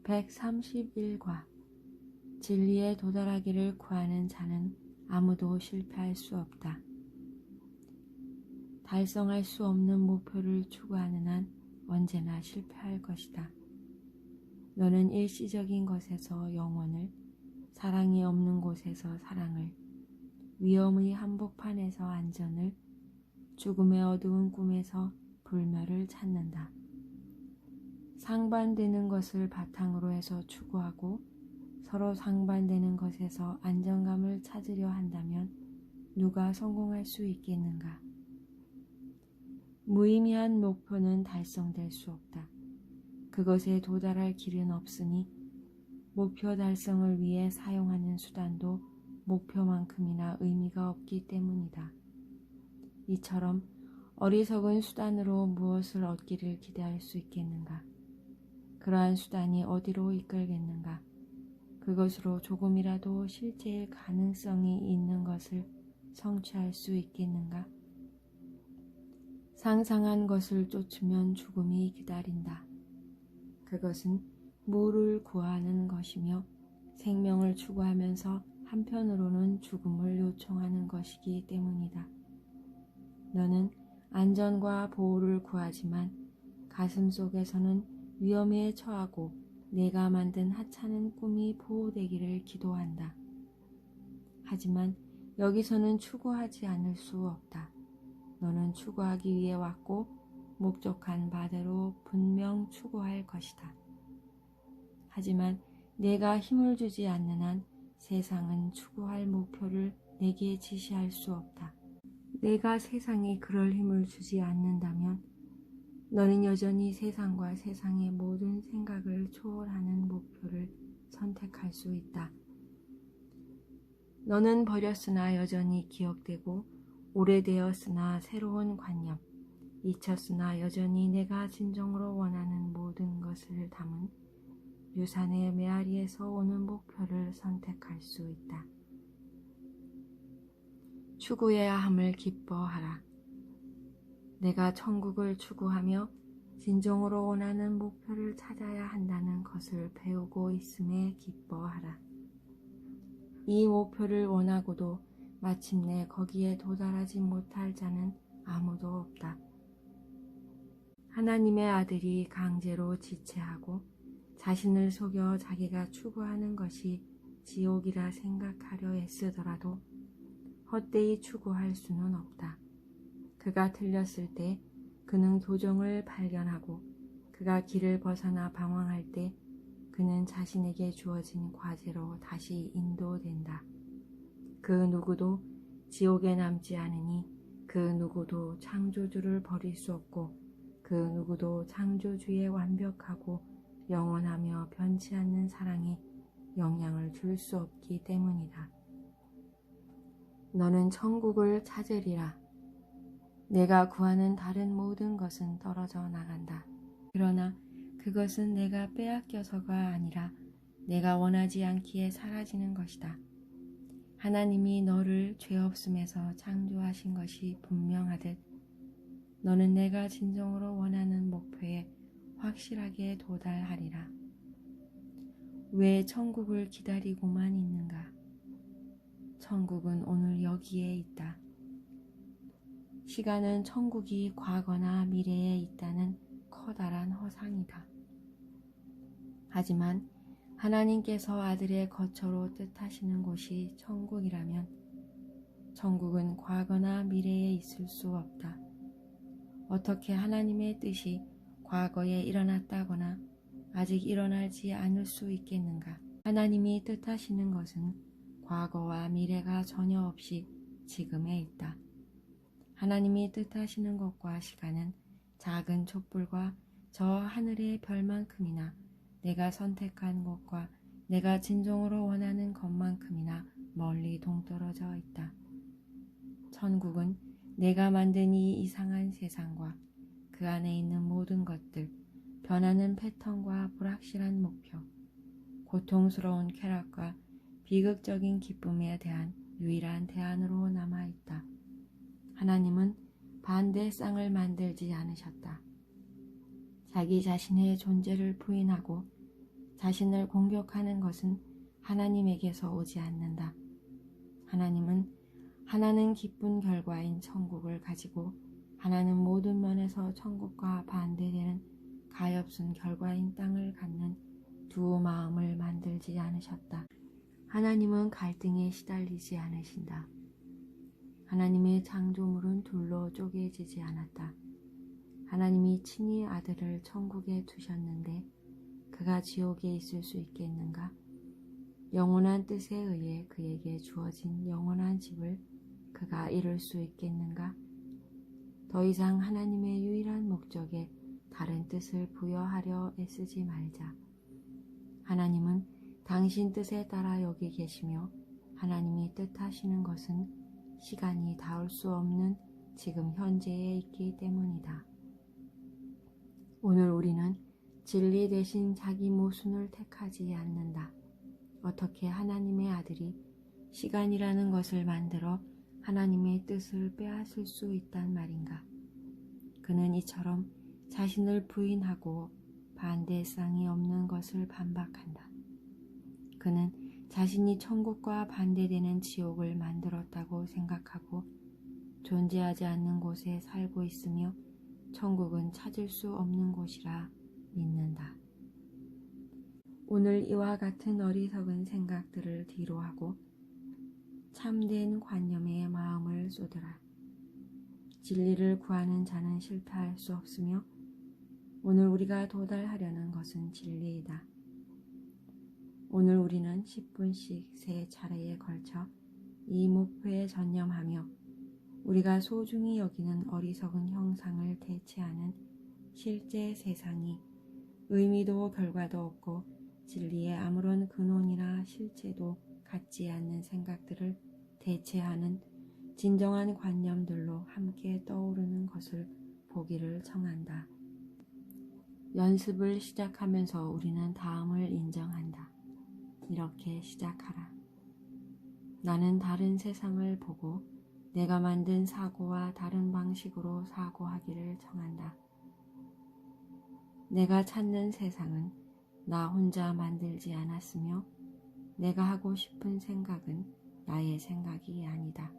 131과 진리에 도달하기를 구하는 자는 아무도 실패할 수 없다. 달성할 수 없는 목표를 추구하는 한 언제나 실패할 것이다. 너는 일시적인 것에서 영원을, 사랑이 없는 곳에서 사랑을, 위험의 한복판에서 안전을, 죽음의 어두운 꿈에서 불멸을 찾는다. 상반되는 것을 바탕으로 해서 추구하고 서로 상반되는 것에서 안정감을 찾으려 한다면 누가 성공할 수 있겠는가? 무의미한 목표는 달성될 수 없다. 그것에 도달할 길은 없으니 목표 달성을 위해 사용하는 수단도 목표만큼이나 의미가 없기 때문이다. 이처럼 어리석은 수단으로 무엇을 얻기를 기대할 수 있겠는가? 그러한 수단이 어디로 이끌겠는가? 그것으로 조금이라도 실제일 가능성이 있는 것을 성취할 수 있겠는가? 상상한 것을 쫓으면 죽음이 기다린다. 그것은 무를 구하는 것이며 생명을 추구하면서 한편으로는 죽음을 요청하는 것이기 때문이다. 너는 안전과 보호를 구하지만 가슴 속에서는 위험에 처하고 내가 만든 하찮은 꿈이 보호되기를 기도한다. 하지만 여기서는 추구하지 않을 수 없다. 너는 추구하기 위해 왔고 목적한 바대로 분명 추구할 것이다. 하지만 내가 힘을 주지 않는 한 세상은 추구할 목표를 내게 지시할 수 없다. 내가 세상에 그럴 힘을 주지 않는다면 너는 여전히 세상과 세상의 모든 생각을 초월하는 목표를 선택할 수 있다. 너는 버렸으나 여전히 기억되고 오래되었으나 새로운 관념, 잊혔으나 여전히 내가 진정으로 원하는 모든 것을 담은 유산의 메아리에서 오는 목표를 선택할 수 있다. 추구해야 함을 기뻐하라. 내가 천국을 추구하며 진정으로 원하는 목표를 찾아야 한다는 것을 배우고 있음에 기뻐하라. 이 목표를 원하고도 마침내 거기에 도달하지 못할 자는 아무도 없다. 하나님의 아들이 강제로 지체하고 자신을 속여 자기가 추구하는 것이 지옥이라 생각하려 애쓰더라도 헛되이 추구할 수는 없다. 그가 틀렸을 때 그는 교정을 발견하고 그가 길을 벗어나 방황할 때 그는 자신에게 주어진 과제로 다시 인도된다. 그 누구도 지옥에 남지 않으니 그 누구도 창조주를 버릴 수 없고 그 누구도 창조주의 완벽하고 영원하며 변치 않는 사랑에 영향을 줄 수 없기 때문이다. 너는 천국을 찾으리라. 내가 구하는 다른 모든 것은 떨어져 나간다. 그러나 그것은 내가 빼앗겨서가 아니라 내가 원하지 않기에 사라지는 것이다. 하나님이 너를 죄 없음에서 창조하신 것이 분명하듯 너는 내가 진정으로 원하는 목표에 확실하게 도달하리라. 왜 천국을 기다리고만 있는가? 천국은 오늘 여기에 있다. 시간은 천국이 과거나 미래에 있다는 커다란 허상이다. 하지만 하나님께서 아들의 거처로 뜻하시는 곳이 천국이라면 천국은 과거나 미래에 있을 수 없다. 어떻게 하나님의 뜻이 과거에 일어났다거나 아직 일어나지 않을 수 있겠는가? 하나님이 뜻하시는 것은 과거와 미래가 전혀 없이 지금에 있다. 하나님이 뜻하시는 것과 시간은 작은 촛불과 저 하늘의 별만큼이나 내가 선택한 곳과 내가 진정으로 원하는 것만큼이나 멀리 동떨어져 있다. 천국은 내가 만든 이 이상한 세상과 그 안에 있는 모든 것들, 변하는 패턴과 불확실한 목표, 고통스러운 쾌락과 비극적인 기쁨에 대한 유일한 대안으로 남아있다. 하나님은 반대 쌍을 만들지 않으셨다. 자기 자신의 존재를 부인하고 자신을 공격하는 것은 하나님에게서 오지 않는다. 하나님은 하나는 기쁜 결과인 천국을 가지고 하나는 모든 면에서 천국과 반대되는 가엾은 결과인 땅을 갖는 두 마음을 만들지 않으셨다. 하나님은 갈등에 시달리지 않으신다. 하나님의 창조물은 둘로 쪼개지지 않았다. 하나님이 친히 아들을 천국에 두셨는데 그가 지옥에 있을 수 있겠는가? 영원한 뜻에 의해 그에게 주어진 영원한 집을 그가 이룰 수 있겠는가? 더 이상 하나님의 유일한 목적에 다른 뜻을 부여하려 애쓰지 말자. 하나님은 당신 뜻에 따라 여기 계시며 하나님이 뜻하시는 것은 시간이 닿을 수 없는 지금 현재에 있기 때문이다. 오늘 우리는 진리 대신 자기 모순을 택하지 않는다. 어떻게 하나님의 아들이 시간이라는 것을 만들어 하나님의 뜻을 빼앗을 수 있단 말인가? 그는 이처럼 자신을 부인하고 반대쌍이 없는 것을 반박한다. 그는 자신이 천국과 반대되는 지옥을 만들었다고 생각하고 존재하지 않는 곳에 살고 있으며 천국은 찾을 수 없는 곳이라 믿는다. 오늘 이와 같은 어리석은 생각들을 뒤로하고 참된 관념에 마음을 쏟으라. 진리를 구하는 자는 실패할 수 없으며 오늘 우리가 도달하려는 것은 진리이다. 오늘 우리는 10분씩 3차례에 걸쳐 이 목표에 전념하며 우리가 소중히 여기는 어리석은 형상을 대체하는 실제 세상이 의미도 결과도 없고 진리에 아무런 근원이나 실체도 갖지 않는 생각들을 대체하는 진정한 관념들로 함께 떠오르는 것을 보기를 청한다. 연습을 시작하면서 우리는 다음을 인정한다. 이렇게 시작하라. 나는 다른 세상을 보고 내가 만든 사고와 다른 방식으로 사고하기를 청한다. 내가 찾는 세상은 나 혼자 만들지 않았으며 내가 하고 싶은 생각은 나의 생각이 아니다.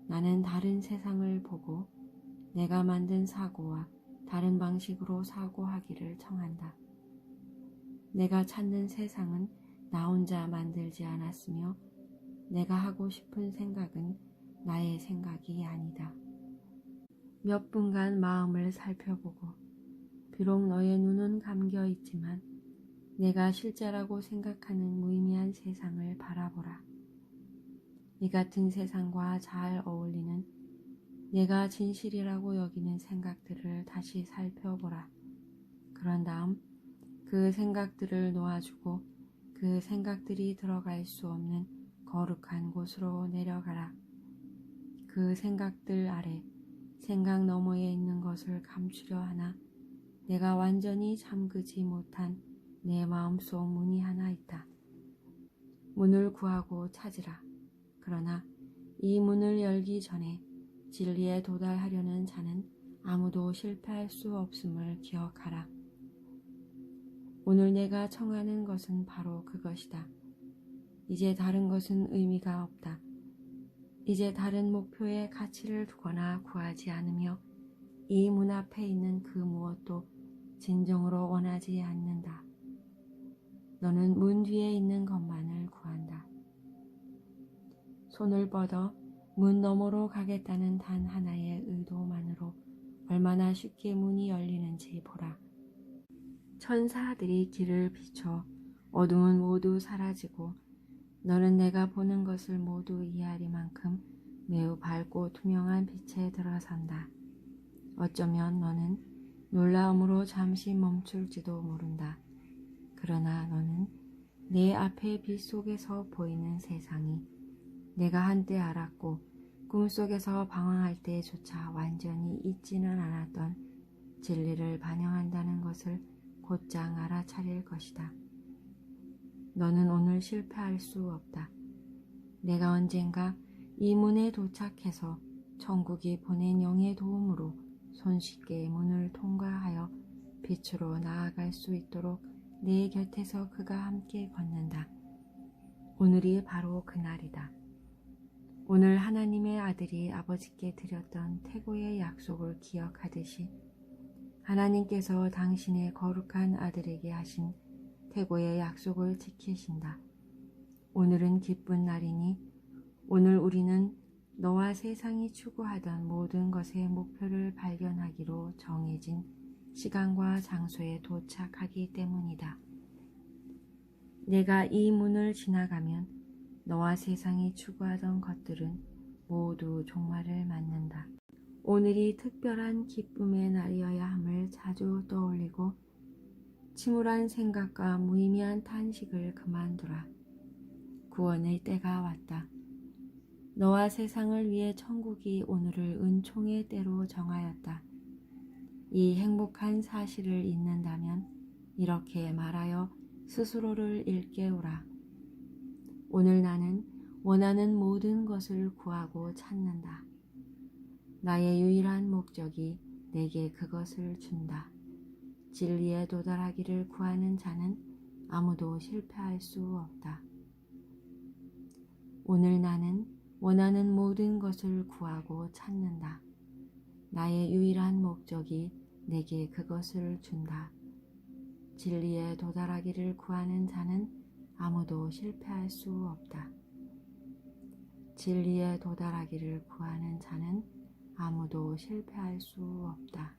나는 다른 세상을 보고 내가 만든 사고와 다른 방식으로 사고하기를 청한다. 내가 찾는 세상은 나 혼자 만들지 않았으며 내가 하고 싶은 생각은 나의 생각이 아니다. 몇 분간 마음을 살펴보고 비록 너의 눈은 감겨 있지만 내가 실제라고 생각하는 무의미한 세상을 바라보라. 이 같은 세상과 잘 어울리는 내가 진실이라고 여기는 생각들을 다시 살펴보라. 그런 다음 그 생각들을 놓아주고 그 생각들이 들어갈 수 없는 거룩한 곳으로 내려가라. 그 생각들 아래 생각 너머에 있는 것을 감추려 하나 내가 완전히 잠그지 못한 내 마음속 문이 하나 있다. 문을 구하고 찾으라. 그러나 이 문을 열기 전에 진리에 도달하려는 자는 아무도 실패할 수 없음을 기억하라. 오늘 내가 청하는 것은 바로 그것이다. 이제 다른 것은 의미가 없다. 이제 다른 목표에 가치를 두거나 구하지 않으며 이 문 앞에 있는 그 무엇도 진정으로 원하지 않는다. 너는 문 뒤에 있는 것만을 구한다. 손을 뻗어 문 너머로 가겠다는 단 하나의 의도만으로 얼마나 쉽게 문이 열리는지 보라. 천사들이 길을 비춰 어둠은 모두 사라지고 너는 내가 보는 것을 모두 이해하리만큼 매우 밝고 투명한 빛에 들어선다. 어쩌면 너는 놀라움으로 잠시 멈출지도 모른다. 그러나 너는 내 앞의 빛 속에서 보이는 세상이 내가 한때 알았고 꿈속에서 방황할 때조차 완전히 잊지는 않았던 진리를 반영한다는 것을 곧장 알아차릴 것이다. 너는 오늘 실패할 수 없다. 내가 언젠가 이 문에 도착해서 천국이 보낸 영의 도움으로 손쉽게 문을 통과하여 빛으로 나아갈 수 있도록 내 곁에서 그가 함께 걷는다. 오늘이 바로 그날이다. 오늘 하나님의 아들이 아버지께 드렸던 태고의 약속을 기억하듯이 하나님께서 당신의 거룩한 아들에게 하신 태고의 약속을 지키신다. 오늘은 기쁜 날이니 오늘 우리는 너와 세상이 추구하던 모든 것의 목표를 발견하기로 정해진 시간과 장소에 도착하기 때문이다. 내가 이 문을 지나가면 너와 세상이 추구하던 것들은 모두 종말을 맞는다. 오늘이 특별한 기쁨의 날이어야 함을 자주 떠올리고 침울한 생각과 무의미한 탄식을 그만두라. 구원의 때가 왔다. 너와 세상을 위해 천국이 오늘을 은총의 때로 정하였다. 이 행복한 사실을 잊는다면 이렇게 말하여 스스로를 일깨우라. 오늘 나는 원하는 모든 것을 구하고 찾는다. 나의 유일한 목적이 내게 그것을 준다. 진리에 도달하기를 구하는 자는 아무도 실패할 수 없다. 오늘 나는 원하는 모든 것을 구하고 찾는다. 나의 유일한 목적이 내게 그것을 준다. 진리에 도달하기를 구하는 자는 아무도 실패할 수 없다. 진리에 도달하기를 구하는 자는 아무도 실패할 수 없다.